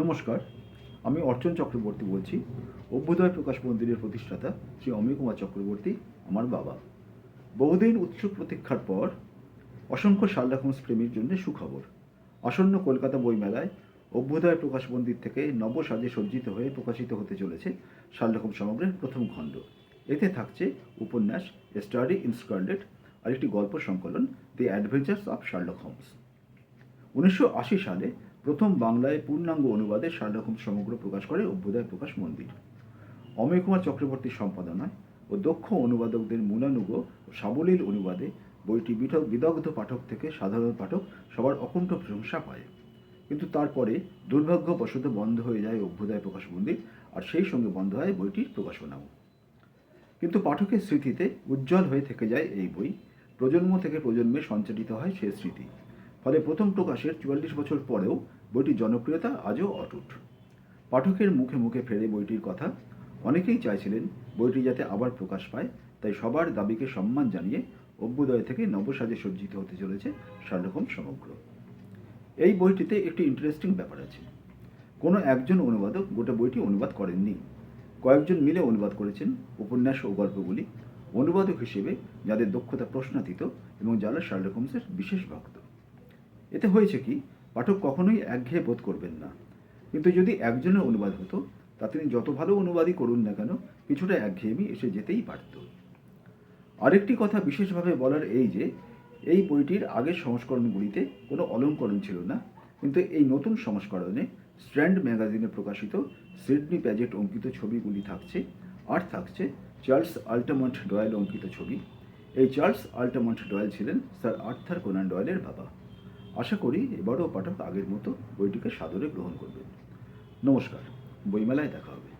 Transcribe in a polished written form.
নমস্কার, আমি অর্চন চক্রবর্তী বলছি। অভ্যুদয় প্রকাশ মন্দিরের প্রতিষ্ঠাতা শ্রী অমিয় কুমার চক্রবর্তী আমার বাবা। বহুদিন উৎসুক প্রতীক্ষার পর অসংখ্য শার্লক হোমস প্রেমীর জন্য সুখবর। আসন্ন কলকাতা বইমেলায় অভ্যুদয় প্রকাশ মন্দির থেকে নবসাজে সজ্জিত হয়ে প্রকাশিত হতে চলেছে শার্লক হোমস সমগ্রের প্রথম খণ্ড। এতে থাকছে উপন্যাস এ স্টাডি ইন স্কারলেট আর একটি গল্প সংকলন দি অ্যাডভেঞ্চার্স অফ শার্লক হোমস। 1980 সালে প্রথম বাংলায় পূর্ণাঙ্গ অনুবাদে শার্লক হোমস সমগ্র প্রকাশ করে অভ্যুদয় প্রকাশ মন্দির। অমিয় কুমার চক্রবর্তীর সম্পাদনায় ও দক্ষ অনুবাদকদের মূলানুগ ও সাবলীল অনুবাদে বইটি বিদগ্ধ পাঠক থেকে সাধারণ পাঠক সবার অকুণ্ঠ প্রশংসা পায়। কিন্তু তারপরে দুর্ভাগ্যবশত বন্ধ হয়ে যায় অভ্যুদয় প্রকাশ মন্দির, আর সেই সঙ্গে বন্ধ হয় বইটির প্রকাশনাও। কিন্তু পাঠকের স্মৃতিতে উজ্জ্বল হয়ে থেকে যায় এই বই। প্রজন্ম থেকে প্রজন্মে সঞ্চারিত হয় সে স্মৃতি। ফলে প্রথম প্রকাশের 44 বছর পরেও বইটির জনপ্রিয়তা আজও অটুট। পাঠকের মুখে মুখে ফেরে বইটির কথা। অনেকেই চাইছিলেন বইটি যাতে আবার প্রকাশ পায়, তাই সবার দাবিকে সম্মান জানিয়ে অভ্যুদয় থেকে নবসাজে সজ্জিত হতে চলেছে শার্লক হোমস সমগ্র। এই বইটিতে একটি ইন্টারেস্টিং ব্যাপার আছে। কোনো একজন অনুবাদক গোটা বইটি অনুবাদ করেননি, কয়েকজন মিলে অনুবাদ করেছেন উপন্যাস ও গল্পগুলি। অনুবাদক হিসেবে যাদের দক্ষতা প্রশ্নাতীত এবং যারা শার্লক হোমসের বিশেষ ভক্ত। এতে হয়েছে কি, পাঠক কখনোই একঘেয়ে বোধ করবেন না। কিন্তু যদি একজনের অনুবাদ হতো, তা তিনি যত ভালো অনুবাদই করুন না কেন, কিছুটা একঘেয়েমি এসে যেতেই পারত। আরেকটি কথা বিশেষভাবে বলার এই যে, এই বইটির আগের সংস্করণগুলিতে কোনো অলংকরণ ছিল না, কিন্তু এই নতুন সংস্করণে স্ট্র্যান্ড ম্যাগাজিনে প্রকাশিত সিডনি প্যাজেট অঙ্কিত ছবিগুলি থাকছে, আর থাকছে চার্লস আল্টামন্ট ডয়েল অঙ্কিত ছবি। এই চার্লস আল্টামন্ট ডয়েল ছিলেন স্যার আর্থার কোনান ডয়েলের বাবা। আশা করি এবারও পাঠক আগের মতো বইটিকে সাদরে গ্রহণ করবেন। নমস্কার, বইমেলায় দেখা হবে।